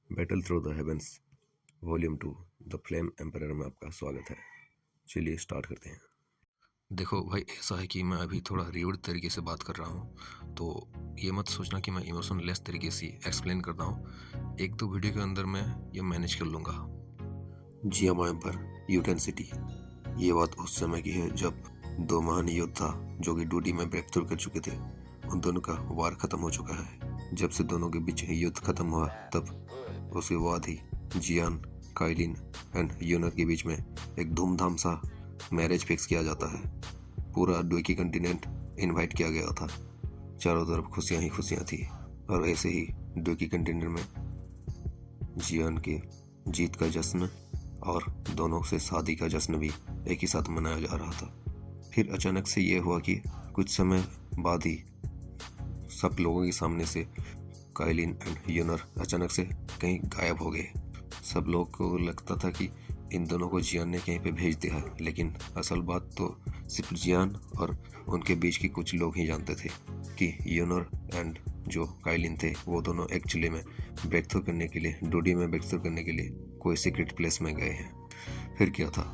Battle through the heavens volume 2 the flame emperor में आपका स्वागत है। चलिए स्टार्ट करते हैं। देखो भाई, ऐसा है कि मैं अभी थोड़ा रिवर्ड तरीके से बात कर रहा हूँ, तो ये मत सोचना कि मैं इमोशन लेस तरीके से एक्सप्लेन करता हूँ। एक दो वीडियो के अंदर मैं ये मैनेज कर लूँगा। Jiyama emperor यूटेन city. ये बात उस समय की है जब दो महान योद्धा जो कि डूडी में ब्रेक थ्रू कर चुके थे, उन दोनों का वार खत्म हो चुका है। जब से दोनों के बीच युद्ध खत्म हुआ तब उसके बाद ही जियान, काइलिन एंड यूनर के बीच में एक धूमधाम सा मैरिज फिक्स किया जाता है। पूरा ड्वेकी कंटिनेंट इनवाइट किया गया था। चारों तरफ खुशियां ही खुशियां थी और ऐसे ही ड्वेकी कंटिनेंट में जियान के जीत का जश्न और दोनों से शादी का जश्न भी एक ही साथ मनाया जा रहा था। फिर अचानक से ये हुआ कि कुछ समय बाद ही सब लोगों के सामने से काइलिन एंड यूनर अचानक से कहीं गायब हो गए। सब लोग को लगता था कि इन दोनों को जियान ने कहीं पे भेज दिया है, लेकिन असल बात तो सिर्फ जियान और उनके बीच की कुछ लोग ही जानते थे कि यूनर एंड जो काइलिन थे वो दोनों एक्चुअली में ब्रेक थ्रू करने के लिए, डूडी में ब्रेक थ्रू करने के लिए कोई सीक्रेट प्लेस में गए हैं। फिर क्या था,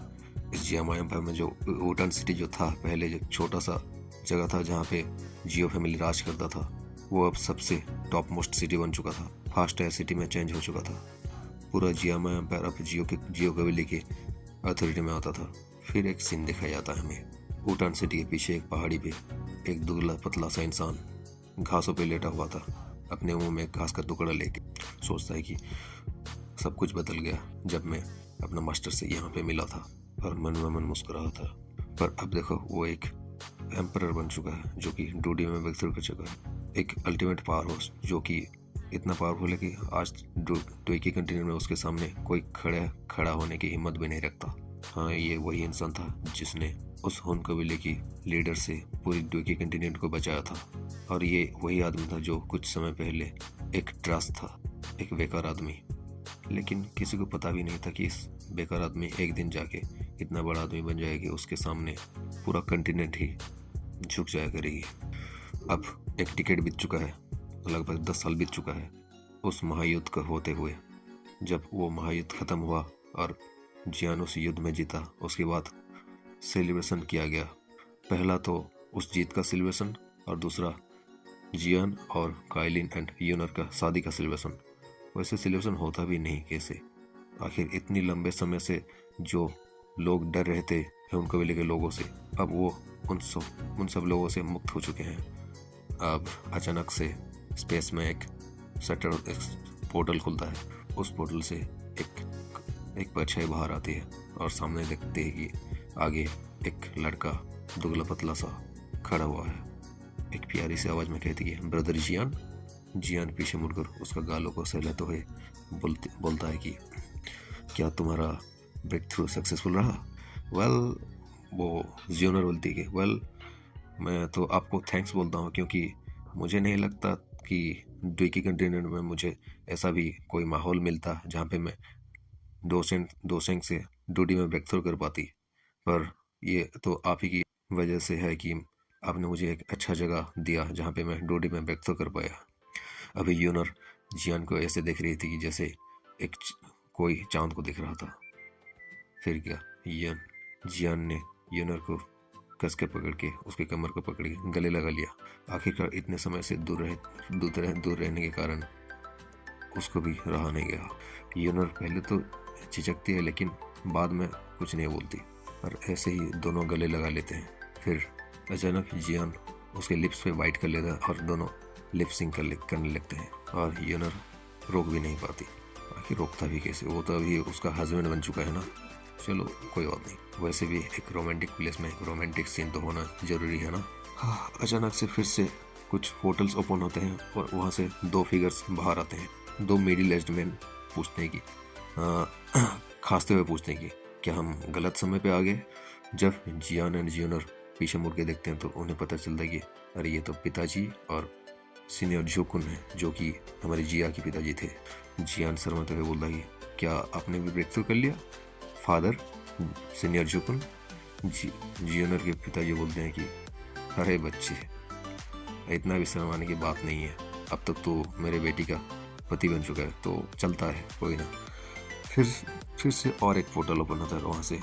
इस जियामा एम्पायर में जो वुटान सिटी जो था, पहले जो छोटा सा जगह था जहाँ पे जियो फैमिली राज करता था, वो अब सबसे टॉप मोस्ट सिटी बन चुका था। फास्ट एयर सिटी में चेंज हो चुका था। पूरा जियामा एम्पायर अब जियो कबीले के अथॉरिटी में आता था। फिर एक सीन दिखाया जाता है हमें। वुटान सिटी के पीछे एक पहाड़ी पे एक दुबला पतला सा इंसान घासों पे लेटा हुआ था, अपने मुंह में घास का टुकड़ा लेके। सोचता है कि सब कुछ बदल गया जब मैं अपना मास्टर से यहाँ पे मिला था, और मन में मन मुस्कुरा था। पर अब देखो, वो एक एम्परर बन चुका है जो कि डूडी में ब्रेक थ्रू कर चुका है। एक अल्टीमेट पावर हाउस जो कि इतना पावरफुल है कि आज ड्वेकी कंटिनेंट में उसके सामने कोई खड़ा होने की हिम्मत भी नहीं रखता। हाँ, ये वही इंसान था जिसने उस हुन कबीले की लीडर से पूरी ड्वेकी कंटिनेंट को बचाया था। और ये वही आदमी था जो कुछ समय पहले एक ट्रस्ट था, एक बेकार आदमी। लेकिन किसी को पता भी नहीं था कि इस बेकार आदमी एक दिन जाके इतना बड़ा आदमी बन जाएगी, उसके सामने पूरा कंटिनेंट ही झुक जाया करेगी। अब एक टिकट बीत चुका है, लगभग 10 साल बीत चुका है उस महायुद्ध का होते हुए। जब वो महायुद्ध खत्म हुआ और जियान उस युद्ध में जीता, उसके बाद सेलिब्रेशन किया गया। पहला तो उस जीत का सेलिब्रेशन, और दूसरा जियान और काइलिन एंड यूनर का शादी का सेलिब्रेशन। वैसे सेलिब्रेशन होता भी नहीं कैसे, आखिर इतनी लंबे समय से जो लोग डर रहे थे उन कबीले के लोगों से, अब वो उन सब लोगों से मुक्त हो चुके हैं। अब अचानक से स्पेस में एक पोर्टल खुलता है। उस पोर्टल से एक परछाई बाहर आती है और सामने देखते हैं कि आगे एक लड़का दुबला पतला सा खड़ा हुआ है। एक प्यारी सी आवाज में कहती है, ब्रदर जियान। जियान पीछे मुड़कर उसका गालों को सहलाते हुए बोलता है कि क्या तुम्हारा ब्रेक थ्रू सक्सेसफुल रहा? वेल, वो जियोनर बोलती है कि वेल, मैं तो आपको थैंक्स बोलता हूँ, क्योंकि मुझे नहीं लगता कि ड्वेकी कंटिनेंट में मुझे ऐसा भी कोई माहौल मिलता जहाँ पे मैं दोसेंग से डूडी में ब्रेक थ्रू कर पाती। पर ये तो आप ही की वजह से है कि आपने मुझे एक अच्छा जगह दिया जहाँ पे मैं डूडी में ब्रेक थ्रू कर पाया। अभी यूनर जियान को ऐसे देख रही थी कि जैसे कोई चांद को देख रहा था। फिर क्या, जियान ने यूनर को कस के पकड़ के उसके कमर को पकड़ के गले लगा लिया। आखिरकार इतने समय से दूर रहने के कारण उसको भी रहा नहीं गया। यूनर पहले तो झिझकती है, लेकिन बाद में कुछ नहीं बोलती, और ऐसे ही दोनों गले लगा लेते हैं। फिर अचानक जियान उसके लिप्स पे बाइट कर लेता है और दोनों लिप सिंक करने लगते हैं, और यूनर रोक भी नहीं पाती। आखिर रोकता भी कैसे, वो तो अभी उसका हस्बैंड बन चुका है ना। चलो कोई बात नहीं, वैसे भी एक रोमांटिक प्लेस में एक रोमांटिक सीन तो होना जरूरी है ना। हाँ, अचानक से फिर से कुछ होटल्स ओपन होते हैं और वहाँ से दो फिगर्स बाहर आते हैं। दो मिडिल एज्ड मैन पूछते हैं कि खांसते हुए पूछते हैं कि क्या हम गलत समय पे आ गए? जब जियान एंड जियोनर पीछे मुड़ के देखते हैं तो उन्हें पता चलता है कि अरे ये तो पिताजी और सीनियर जोकुन है, जो कि हमारे जिया के पिताजी थे। जियान शर्माते हुए बोलता है, क्या आपने भी ब्रेक थ्रू कर लिया फादर? सीनियर जोकुन। जियोनर के पिताजी बोलते हैं कि अरे बच्चे, इतना भी शर्माने की बात नहीं है, अब तक तो मेरे बेटी का पति बन चुका है, तो चलता है, कोई ना। फिर से और एक पोर्टल ओपन होता है, वहाँ से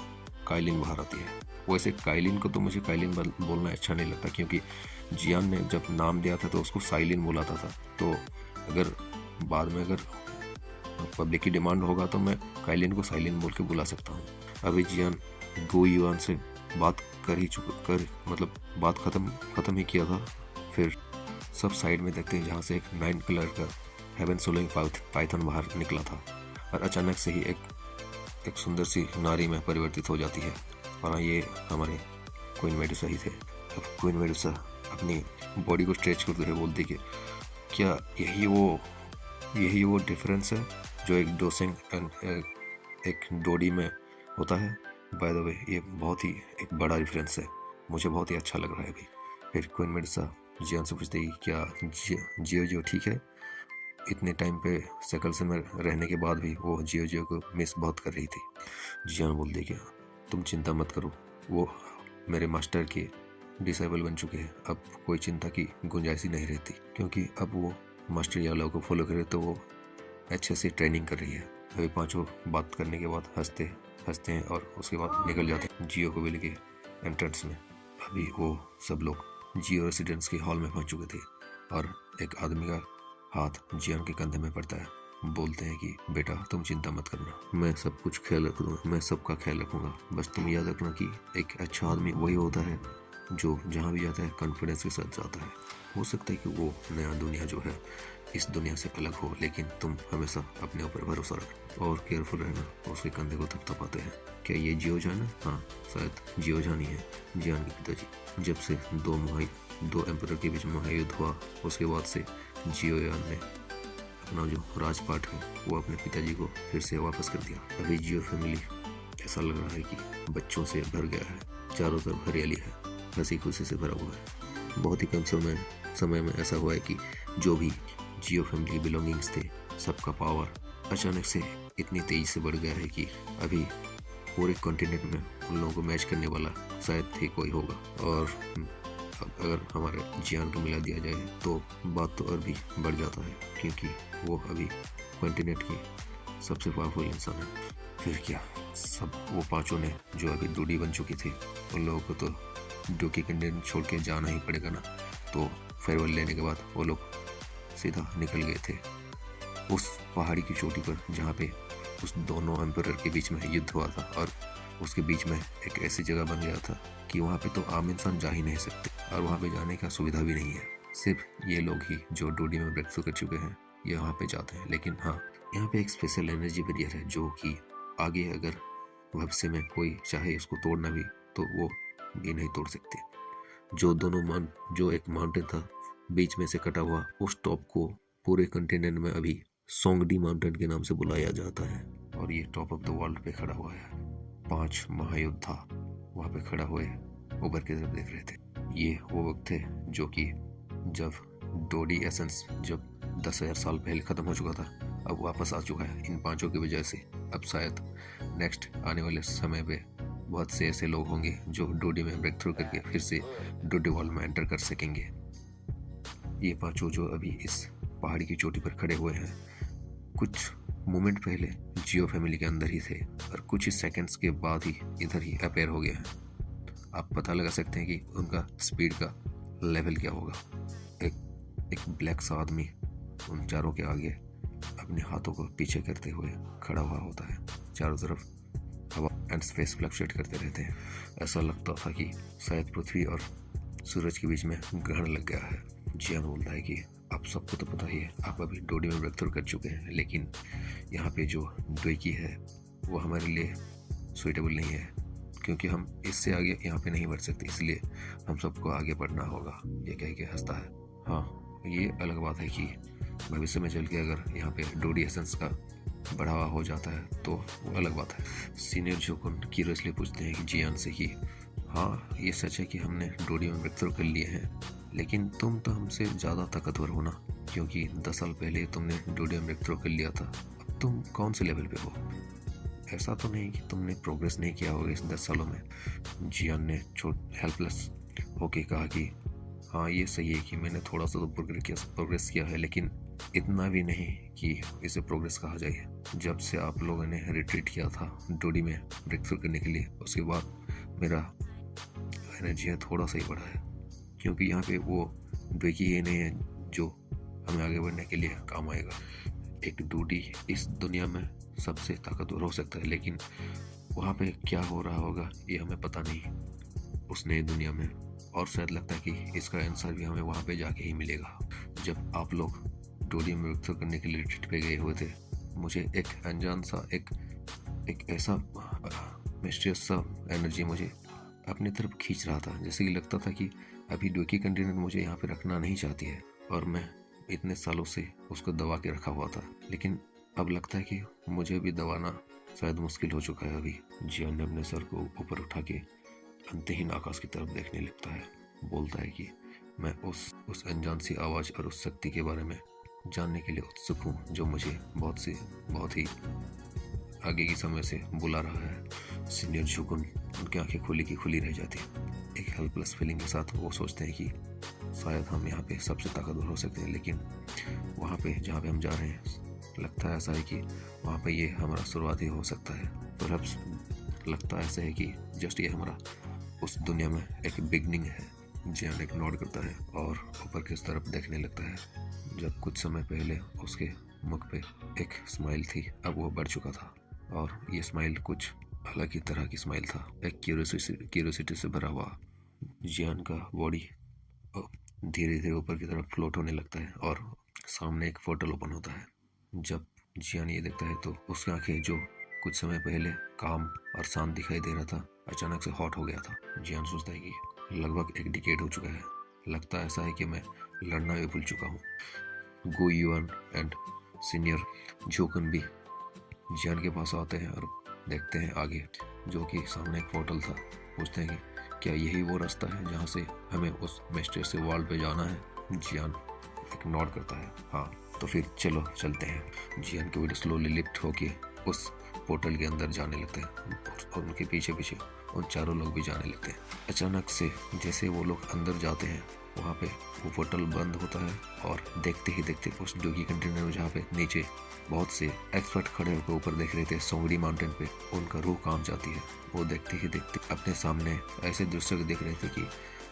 काइलिन बाहर आती है। वैसे काइलिन को तो मुझे काइलिन बोलना अच्छा नहीं लगता, क्योंकि जियान ने जब नाम दिया था तो उसको साइलिन बुलाता था। तो अगर बाद में अगर पब्लिक की डिमांड होगा तो मैं काइलिन को साइलिन बोल के बुला सकता हूँ। अभी जियान गो युआन से बात मतलब बात ख़त्म ही किया था। फिर सब साइड में देखते हैं, जहाँ से एक 9 कलर का हेवन सोलिंग पाइथन बाहर निकला था, और अचानक से ही एक सुंदर सी नारी में परिवर्तित हो जाती है। और हाँ, ये हमारे क्वीन मेडुसा ही थे। अब क्वीन मेडुसा अपनी बॉडी को स्ट्रेच करते हुए बोलती कि क्या यही वो डिफरेंस है जो एक डोसेंग एंड एक डोडी में होता है। बाय द वे, ये बहुत ही एक बड़ा डिफरेंस है, मुझे बहुत ही अच्छा लग रहा है अभी। फिर क्वीन मेडुसा जियान से पूछती है क्या जियो ठीक है। इतने टाइम पे सकल में रहने के बाद भी वो जियो को मिस बहुत कर रही थी। जियान बोलती क्या तुम चिंता मत करो, वो मेरे मास्टर के डिसेबल बन चुके हैं, अब कोई चिंता की गुंजाइश ही नहीं रहती, क्योंकि अब वो मास्टर यालो को फॉलो करे तो वो अच्छे से ट्रेनिंग कर रही है। अभी पांचों बात करने के बाद हंसते हैं और उसके बाद निकल जाते हैं जियो को मिल के एंट्रेंस में। अभी वो सब लोग जियो रेसिडेंस के हॉल में पहुंच चुके थे, और एक आदमी का हाथ जियान के कंधे में पड़ता है। बोलते हैं कि बेटा तुम चिंता मत करना, मैं सब कुछ ख्याल रखूँगा, मैं सबका ख्याल रखूँगा। बस तुम याद रखना कि एक अच्छा आदमी वही होता है जो जहाँ भी जाता है कॉन्फिडेंस के साथ जाता है। हो सकता है कि वो नया दुनिया जो है इस दुनिया से अलग हो, लेकिन तुम हमेशा अपने ऊपर भरोसा रखो और केयरफुल रहना। उसके कंधे को थपथपाते हैं। क्या ये जियो जान है? हाँ, शायद जियो जान ही है, जियान के पिताजी। जब से दो एम्परर के बीच महायुद्ध हुआ, उसके बाद से जियो यान ने अपना जो राजपाट है वो अपने पिताजी को फिर से वापस कर दिया। अभी जियो फैमिली ऐसा लग रहा है कि बच्चों से भर गया है, चारों तरफ हरियाली है, हंसी खुशी से भरा हुआ है। बहुत ही कम समय में ऐसा हुआ है कि जो भी जियो फैमिली बिलोंगिंग्स थे, सबका पावर अचानक से इतनी तेजी से बढ़ गया है कि अभी पूरे कॉन्टिनेंट में उन लोगों को मैच करने वाला शायद ही कोई होगा। और अगर हमारे जियान को मिला दिया जाए तो बात तो और भी बढ़ जाता है, क्योंकि वो अभी कॉन्टिनेंट की सबसे पावरफुल इंसान है। फिर क्या, सब वो पांचों ने जो अभी डूडी बन चुकी थी, उन लोगों को तो डोकी कंडेन छोड़ के जाना ही पड़ेगा ना। तो फेयरवेल लेने के बाद वो लोग सीधा निकल गए थे उस पहाड़ी की चोटी पर, जहाँ पे उस दोनों एम्परर के बीच में युद्ध हुआ था, और उसके बीच में एक ऐसी जगह बन गया था कि वहाँ पे तो आम इंसान जा ही नहीं सकते, और वहाँ पे जाने का सुविधा भी नहीं है। सिर्फ ये लोग ही जो डोडी में ब्रेक थ्रू कर चुके हैं ये वहाँ पे जाते हैं। लेकिन हाँ, यहाँ पे एक स्पेशल एनर्जी बैरियर है जो कि आगे अगर भविष्य में कोई चाहे इसको तोड़ना भी तो वो भी नहीं तोड़ सकते। जो एक माउंटेन था बीच में से कटा हुआ, उस टॉप को पूरे कंटिनेंट में अभी सोंगडी माउंटेन के नाम से बुलाया जाता है, और ये टॉप ऑफ द वर्ल्ड पे खड़ा हुआ है। 5 महायोद्धा वहाँ पे खड़ा हुए ऊपर की तरफ देख रहे थे। ये वो वक्त थे जो कि जब डोडी एसेंस जब 10,000 साल पहले खत्म हो चुका था, अब वापस आ चुका है इन पांचों की वजह से। अब शायद नेक्स्ट आने वाले समय पे बहुत से ऐसे लोग होंगे जो डोडी में ब्रेक थ्रू करके फिर से डोडी वर्ल्ड में एंटर कर सकेंगे। ये पांचों जो अभी इस पहाड़ी की चोटी पर खड़े हुए हैं, कुछ मोमेंट पहले जियो फैमिली के अंदर ही थे, और कुछ ही सेकंड्स के बाद ही इधर ही अपेयर हो गए हैं। आप पता लगा सकते हैं कि उनका स्पीड का लेवल क्या होगा। एक ब्लैक सा आदमी उन चारों के आगे अपने हाथों को पीछे करते हुए खड़ा हुआ होता है। चारों तरफ हवा एंड स्पेस फ्लक्चुएट करते रहते हैं। ऐसा लगता था कि शायद पृथ्वी और सूरज के बीच में ग्रहण लग गया है। जियान बोलता है कि आप सबको तो पता ही है, आप अभी डोडी में ब्रेक थ्रू कर चुके हैं, लेकिन यहाँ पे जो डोइकी है वो हमारे लिए सुइटेबल नहीं है, क्योंकि हम इससे आगे यहाँ पे नहीं बढ़ सकते, इसलिए हम सबको आगे बढ़ना होगा। ये कह के हंसता है। हाँ, ये अलग बात है कि भविष्य में चल के अगर यहाँ पे डोडी एसेंस का बढ़ावा हो जाता है तो वो अलग बात है। सीनियर जोकुन क्यूरियसली पूछते हैं कि जियान से कि हाँ, ये सच है कि हमने डोडी में ब्रेक थ्रू कर लिए हैं, लेकिन तुम तो हमसे ज़्यादा ताकतवर हो ना, क्योंकि 10 साल पहले तुमने डोडी में ब्रेक थ्रू कर लिया था। अब तुम कौन से लेवल पे हो? ऐसा तो नहीं कि तुमने प्रोग्रेस नहीं किया होगा इस 10 सालों में। जियान ने हेल्पलेस होके कहा कि हाँ, ये सही है कि मैंने थोड़ा सा तो प्रोग्रेस किया है, लेकिन इतना भी नहीं कि इसे प्रोग्रेस कहा जाए। जब से आप लोगों ने रिट्रीट किया था डोडी में ब्रेक थ्रू करने के लिए, उसके बाद मेरा एनर्जी थोड़ा सा ही बढ़ा है, क्योंकि यहाँ पे वो द्वेकी ये नहीं है जो हमें आगे बढ़ने के लिए काम आएगा। एक डोडी इस दुनिया में सबसे ताकतवर हो सकता है, लेकिन वहाँ पे क्या हो रहा होगा ये हमें पता नहीं उस नई दुनिया में। और शायद लगता है कि इसका आंसर भी हमें वहाँ पे जाके ही मिलेगा। जब आप लोग डोडी में ब्रेक थ्रू करने के लिए रिट्रीट पे गए हुए थे, मुझे एक अनजान सा एक ऐसा मिस्टीरियस सा एनर्जी मुझे अपनी तरफ खींच रहा था, जैसे कि लगता था कि अभी द्वेकी कंटेनर मुझे यहाँ पे रखना नहीं चाहती है और मैं इतने सालों से उसको दबा के रखा हुआ था। लेकिन अब लगता है कि मुझे भी दबाना शायद मुश्किल हो चुका है। अभी जियान ने अपने सर को ऊपर उठा के अंतहीन आकाश की तरफ देखने लगता है, बोलता है कि मैं उस अनजान सी आवाज़ और उस शक्ति के बारे में जानने के लिए उत्सुक हूँ जो मुझे बहुत ही आगे की समय से बुला रहा है। सीनियर जुगुन, उनकी आंखें खुली की खुली रह जाती। एक हेल्पलेस फीलिंग के साथ वो सोचते हैं कि शायद हम यहाँ पे सबसे ताकतवर हो सकते हैं, लेकिन वहाँ पे जहाँ पे हम जा रहे हैं लगता है ऐसा है कि वहाँ पे ये हमारा शुरुआत ही हो सकता है। परहैप्स लगता ऐसा है कि जस्ट ये हमारा उस दुनिया में एक बिगनिंग है। जियान एक नोट करता है और ऊपर की तरफ देखने लगता है। जब कुछ समय पहले उसके मुख पे एक स्माइल थी, अब वो बढ़ चुका था और ये स्माइल कुछ अलग ही तरह की स्माइल था, एक क्यूरियोसिटी से भरा हुआ। जियान का बॉडी धीरे धीरे ऊपर की तरफ फ्लोट होने लगता है और सामने एक पोर्टल ओपन होता है। जब जियान ये देखता है तो उसकी आंखें जो कुछ समय पहले काम और शांत दिखाई दे रहा था, अचानक से हॉट हो गया था। जियान सोचता है कि लगभग एक डिकेड हो चुका है, लगता ऐसा है कि मैं लड़ना भी भूल चुका हूँ। गो युआन एंड सीनियर जोकुन भी जियान के पास आते हैं और देखते हैं आगे, जो कि सामने एक पोर्टल था। पूछते हैं कि क्या यही वो रास्ता है जहाँ से हमें उस मिस्टर से वर्ल्ड पे जाना है? जियान एक नॉड करता है, हाँ तो फिर चलो चलते हैं। जियान की वीडियो स्लोली लिफ्ट होके उस पोर्टल के अंदर जाने लगते हैं और उनके पीछे पीछे उन चारों लोग भी जाने लगते हैं। अचानक से जैसे वो लोग अंदर जाते हैं, वहाँ पे वो पोर्टल बंद होता है और देखते ही देखते उस डोगी कंटेनर में जहाँ पे नीचे बहुत से एक्सपर्ट खड़े होकर ऊपर देख रहे थे सोंगड़ी माउंटेन पे, उनका रूह काम जाती है। वो देखते ही देखते अपने सामने ऐसे दृश्य को देख रहे थे कि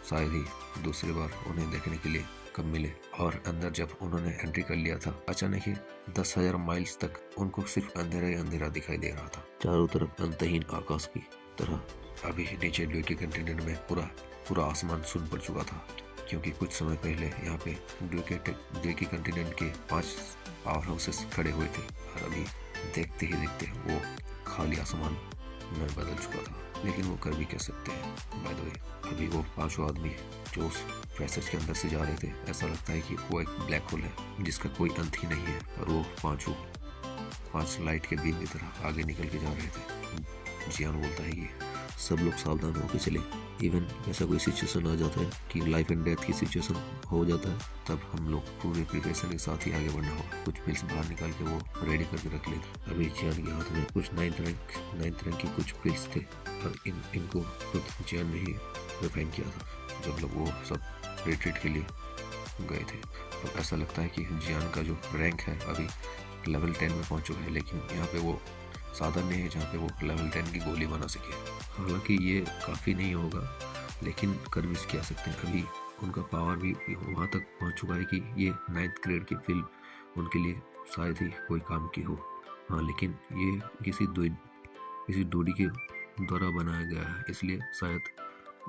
शायद ही दूसरी बार उन्हें देखने के लिए कब मिले। और अंदर जब उन्होंने एंट्री कर लिया था, अचानक ही 10,000 माइल्स तक उनको सिर्फ अंधेरा ही अंधेरा दिखाई दे रहा था, चारों तरफ अंतहीन आकाश की तरह। अभी नीचे डोगी कंटेनर में पूरा आसमान सुन पड़ चुका था, क्योंकि कुछ समय पहले यहाँ पे डोगी कंटेनर के 5 पावर हाउसेस खड़े हुए थे और अभी देखते ही देखते वो खाली आसमान में बदल चुका था। लेकिन वो कर भी कह सकते हैं। बाय द वे, अभी वो 5 आदमी जो उस पैसेज के अंदर से जा रहे थे, ऐसा लगता है कि वो एक ब्लैक होल है जिसका कोई अंत ही नहीं है और वो 5 लाइट के बीम की तरह आगे निकल के जा रहे थे। जियान बोलता है कि सब लोग सावधान होकर चले। इवन ऐसा कोई सिचुएशन आ जाता है कि लाइफ एंड डेथ की सिचुएशन हो जाता है, तब हम लोग पूरे प्रिपरेशन के साथ ही आगे बढ़ना होगा। कुछ पिल्स बाहर निकाल के वो रेडी करके रख लेते। अभी जियान के हाथ में कुछ 9th रैंक की कुछ पिल्स थे और इनको खुद जियान ने ही रिफाइन किया था जब लोग वो सब रिट्रीट के लिए गए थे। तो ऐसा लगता है कि जियान का जो रैंक है अभी लेवल 10 में पहुंच चुका है, लेकिन यहाँ पे वो साधन नहीं है जहाँ पे वो लेवल 10 की गोली बना सके। हालांकि ये काफ़ी नहीं होगा, लेकिन कर भी क्या सकते हैं। अभी उनका पावर भी वहाँ तक पहुँच चुका है कि ये 9th ग्रेड की फिल्म उनके लिए शायद ही कोई काम की हो। हाँ, लेकिन ये किसी डोडी के द्वारा बनाया गया है, इसलिए शायद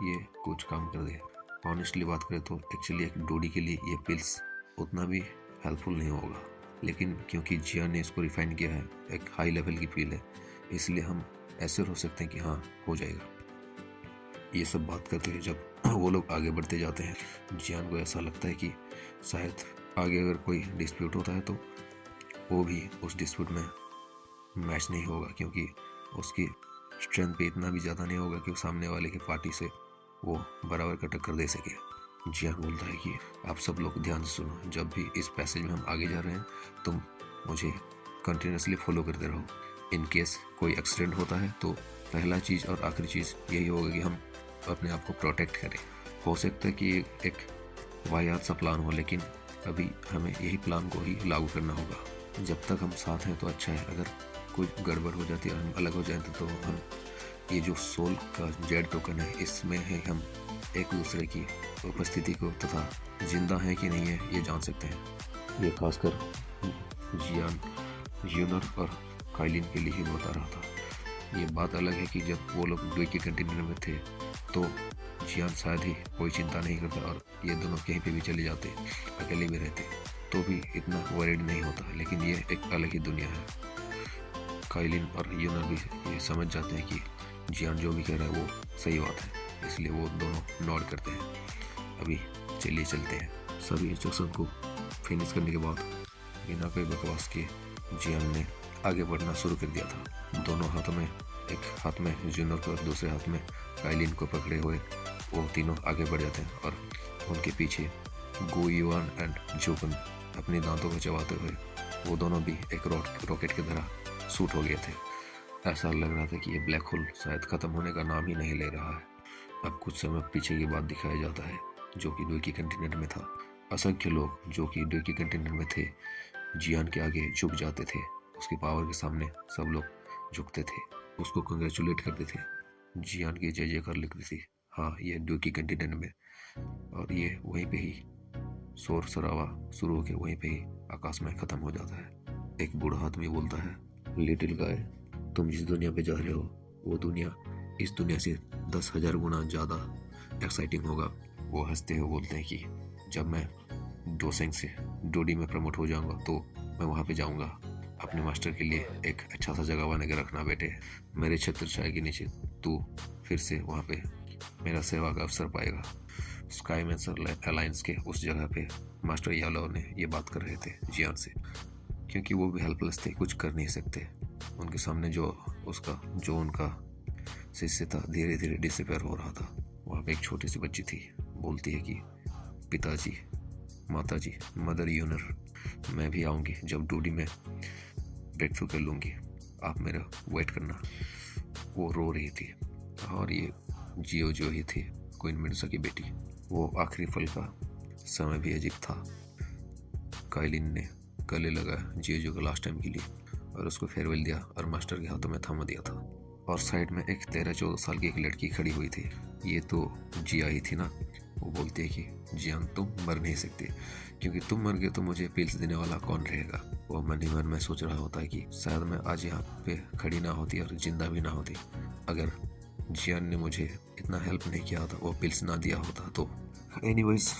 ये कुछ काम कर दे। ऑनेस्टली बात करें तो एक्चुअली एक डोडी के लिए ये पिल्स उतना भी हेल्पफुल नहीं होगा, लेकिन क्योंकि जियान ने इसको रिफाइन किया है, एक हाई लेवल की फील है, इसलिए हम ऐसे हो सकते हैं कि हाँ हो जाएगा। ये सब बात करते हैं जब वो लोग आगे बढ़ते जाते हैं, जियान को ऐसा लगता है कि शायद आगे अगर कोई डिस्प्यूट होता है तो वो भी उस डिस्प्यूट में मैच नहीं होगा, क्योंकि उसकी स्ट्रेंथ पे इतना भी ज़्यादा नहीं होगा कि सामने वाले की पार्टी से वो बराबर का टक्कर दे सके। जियान बोलता है कि आप सब लोग ध्यान से सुनो, जब भी इस पैसेज में हम आगे जा रहे हैं तुम मुझे कंटिन्यूसली फॉलो करते रहो। इन केस कोई एक्सीडेंट होता है तो पहला चीज़ और आखिरी चीज़ यही होगा कि हम अपने आप को प्रोटेक्ट करें। हो सकता है कि एक वाहियात सा प्लान हो, लेकिन अभी हमें यही प्लान को ही लागू करना होगा। जब तक हम साथ हैं तो अच्छा है, अगर कोई गड़बड़ हो जाती है, हम अलग हो जाएं तो हम ये जो सोल का जेड टोकन है, इसमें है हम एक दूसरे की उपस्थिति को तथा जिंदा है कि नहीं है ये जान सकते हैं। ये खासकर जियान, यूनर और काइलिन के लिए ही बता रहा था। ये बात अलग है कि जब वो लोग ड्यूई के कंटेनर में थे तो जियान शायद ही कोई चिंता नहीं करता और ये दोनों कहीं पे भी चले जाते, अकेले भी रहते तो भी इतना वरीड नहीं होता। लेकिन ये एक अलग ही दुनिया है। काइलिन और यूनर भी ये समझ जाते हैं कि जियान जो भी कह रहा है वो सही बात है, इसलिए वो दोनों नॉड करते हैं। अभी चलिए चलते हैं। सभी इंस्ट्रक्शन को फिनिश करने के बाद बिना कोई बकवास के जियान ने आगे बढ़ना शुरू कर दिया था। दोनों हाथों में, एक हाथ में जूनर को और दूसरे हाथ में काइलिन को पकड़े हुए वो तीनों आगे बढ़ जाते हैं और उनके पीछे गो युआन एंड जोगन अपने दांतों को चबाते हुए वो दोनों भी एक रॉकेट की तरह शूट हो गए थे। ऐसा लग रहा था कि ये ब्लैक होल शायद खत्म होने का नाम ही नहीं ले रहा है। अब कुछ समय पीछे की बात दिखाया जाता है जो कि ड्यूई के कंटेनर में था। असंख्य लोग जो कि ड्यूई के कंटेनर में थे जियान के आगे झुक जाते थे। उसकी पावर के सामने सब लोग झुकते थे, उसको कंग्रेचुलेट करते थे, जियान की जय जयकार लिखती थी। हाँ, ये ड्यूई के कंटेनर में, और ये वहीं पे ही शोर शराबा शुरू होकर वहीं पे ही आकाश में खत्म हो जाता है। एक बूढ़ा आदमी बोलता है, लिटिल गाय, तुम जिस दुनिया पे जा रहे हो वो दुनिया इस दुनिया से 10,000 गुना ज़्यादा एक्साइटिंग होगा। वो हंसते हुए बोलते हैं कि जब मैं डोसेंग से डोडी में प्रमोट हो जाऊंगा तो मैं वहाँ पे जाऊंगा। अपने मास्टर के लिए एक अच्छा सा जगह बना के रखना बेटे। मेरे छत्र छाया के नीचे तू फिर से वहाँ पे मेरा सेवा का अवसर पाएगा। स्काईमेंसर अलायंस के उस जगह पे मास्टर यालो ने ये बात कर रहे थे जियान से, क्योंकि वो भी हेल्पलेस थे, कुछ कर नहीं सकते। उनके सामने जो उनका शिष्य था धीरे धीरे डिसअपेयर हो रहा था। वहाँ पे एक छोटी सी बच्ची थी, बोलती है कि पिताजी, माताजी, मदर यूनर, मैं भी आऊँगी जब डूडी में ब्रेक थ्रू कर लूँगी, आप मेरा वेट करना। वो रो रही थी और ये जियो जो ही थी, क्वीन मिर्जा की बेटी। वो आखिरी पल का समय भी अजीब था। काइलिन ने गले लगा जियो जो को लास्ट टाइम के लिए और उसको फेयरवेल दिया और मास्टर के हाथों में थमा दिया था। और साइड में एक 13-14 साल की एक लड़की खड़ी हुई थी। ये तो जिया ही थी ना। वो बोलती है कि जियान तुम मर नहीं सकते, क्योंकि तुम मर गए तो मुझे पिल्स देने वाला कौन रहेगा। वो मन ही मन में सोच रहा होता है कि शायद मैं आज यहाँ पे खड़ी ना होती और जिंदा भी ना होती अगर जियान ने मुझे इतना हेल्प नहीं किया होता, वो पिल्स ना दिया होता तो। एनीवेज,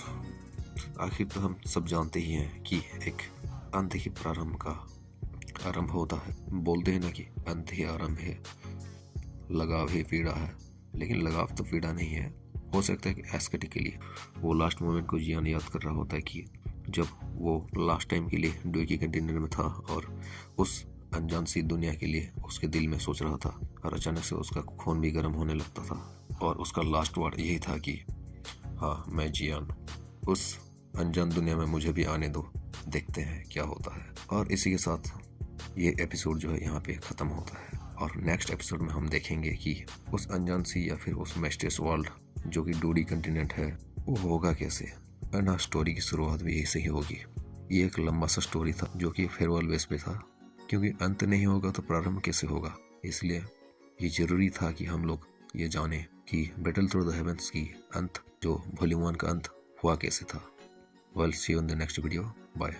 आखिर तो हम सब जानते ही हैं कि एक अंत ही प्रारंभ का आरंभ होता है। बोलते हैं ना कि अंत ही आरंभ है, लगाव ही पीड़ा है। लेकिन लगाव तो पीड़ा नहीं है। हो सकता है कि एस्थेटिकली वो लास्ट मोमेंट को जियान याद कर रहा होता है कि जब वो लास्ट टाइम के लिए ड्यूई के कंटेनर में था और उस अनजान सी दुनिया के लिए उसके दिल में सोच रहा था, और अचानक से उसका खून भी गर्म होने लगता था और उसका लास्ट वर्ड यही था कि हाँ, मैं जियान, उस अनजान दुनिया में मुझे भी आने दो, देखते हैं क्या होता है। और इसी के साथ ये एपिसोड जो है यहाँ पे ख़त्म होता है और नेक्स्ट एपिसोड में हम देखेंगे कि उस अनजान सी या फिर उस मिस्टीरियस वर्ल्ड जो कि डूडी कंटिनेंट है वो होगा कैसे। ना, स्टोरी की शुरुआत भी यही से ही होगी। ये एक लंबा सा स्टोरी था जो कि फेयरवेल बेस पे था, क्योंकि अंत नहीं होगा तो प्रारंभ कैसे होगा। इसलिए ये जरूरी था कि हम लोग ये जाने कि बैटल थ्रू द हेवेंस की अंत, जो वॉल्यूम 1 का अंत हुआ कैसे था। Well, see you in the next video, bye.